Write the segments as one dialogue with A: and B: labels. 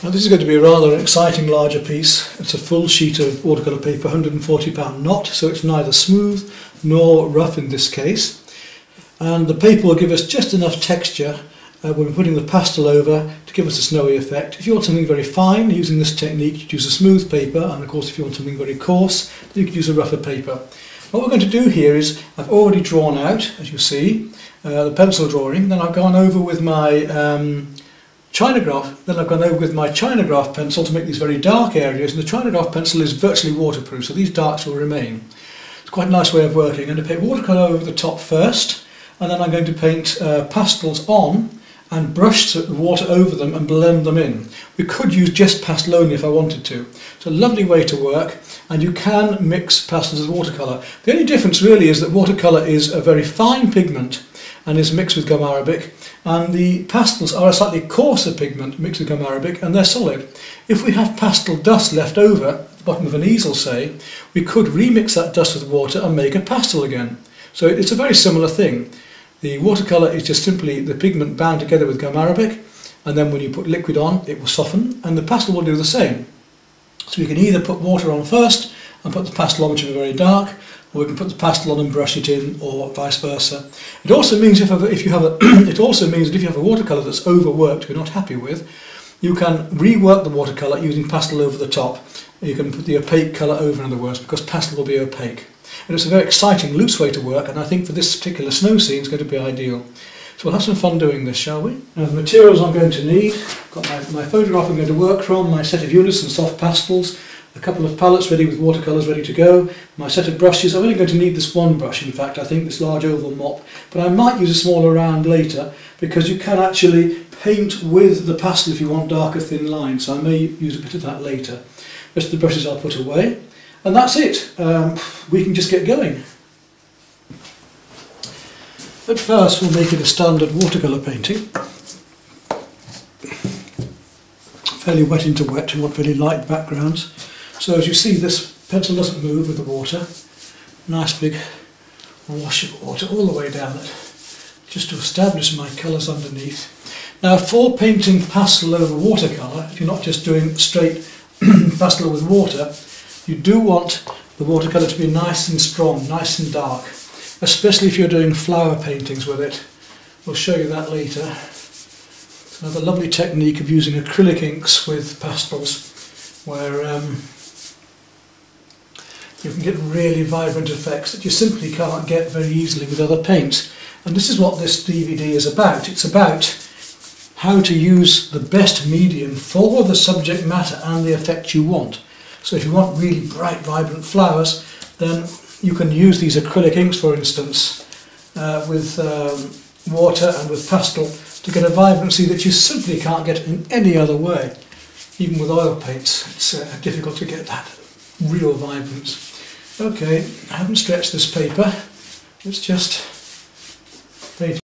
A: Now this is going to be a rather exciting larger piece. It's a full sheet of watercolour paper, £140 knot, so it's neither smooth nor rough in this case. And the paper will give us just enough texture when we're putting the pastel over to give us a snowy effect. If you want something very fine, using this technique, you'd use a smooth paper, and of course if you want something very coarse, then you could use a rougher paper. What we're going to do here is, I've already drawn out, as you see, the pencil drawing, then I've gone over with my Chinograph, then I've gone over with my Chinograph pencil to make these very dark areas, and the Chinograph pencil is virtually waterproof, so these darks will remain. It's quite a nice way of working. I'm going to paint watercolour over the top first, and then I'm going to paint pastels on and brush the water over them and blend them in. We could use just pastel only if I wanted to. It's a lovely way to work, and you can mix pastels with watercolour. The only difference really is that watercolour is a very fine pigment and is mixed with gum arabic, and the pastels are a slightly coarser pigment mixed with gum arabic, and they're solid. If we have pastel dust left over at the bottom of an easel, say, we could remix that dust with water and make a pastel again. So it's a very similar thing. The watercolour is just simply the pigment bound together with gum arabic, and then when you put liquid on it will soften, and the pastel will do the same. So we can either put water on first and put the pastel on, which is very dark, or we can put the pastel on and brush it in, or vice versa. It also means if you have a watercolour that's overworked, you're not happy with, you can rework the watercolour using pastel over the top. You can put the opaque colour over, in other words, because pastel will be opaque. And it's a very exciting, loose way to work, and I think for this particular snow scene it's going to be ideal. So we'll have some fun doing this, shall we? Now the materials I'm going to need, I've got my photograph I'm going to work from, my set of units and soft pastels, a couple of palettes ready with watercolours ready to go, my set of brushes. I'm only going to need this one brush, in fact, I think, this large oval mop, but I might use a smaller round later, because you can actually paint with the pastel if you want darker thin lines, so I may use a bit of that later. The rest of the brushes I'll put away, and that's it. We can just get going. At first we'll make it a standard watercolour painting. Fairly wet into wet, we want really light backgrounds. So as you see, this pencil doesn't move with the water. Nice big wash of water all the way down it, just to establish my colours underneath. Now for painting pastel over watercolour, if you're not just doing straight pastel with water, you do want the watercolour to be nice and strong, nice and dark, especially if you're doing flower paintings with it. We'll show you that later. It's another lovely technique of using acrylic inks with pastels, where you can get really vibrant effects that you simply can't get very easily with other paints. And this is what this DVD is about. It's about how to use the best medium for the subject matter and the effect you want. So if you want really bright, vibrant flowers, then you can use these acrylic inks, for instance, with water and with pastel to get a vibrancy that you simply can't get in any other way. Even with oil paints, it's difficult to get that real vibrance. Okay, I haven't stretched this paper, it's just painting.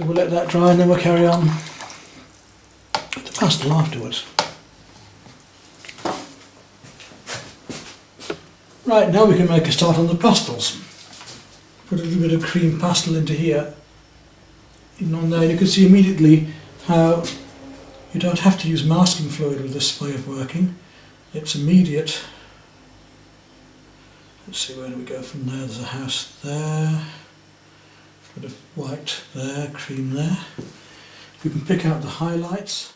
A: So we'll let that dry and then we'll carry on with the pastel afterwards. Right, now we can make a start on the pastels. Put a little bit of cream pastel into here. Even on there you can see immediately how you don't have to use masking fluid with this way of working. It's immediate. Let's see, where do we go from there? There's a house there, a bit of white there, cream there. We can pick out the highlights.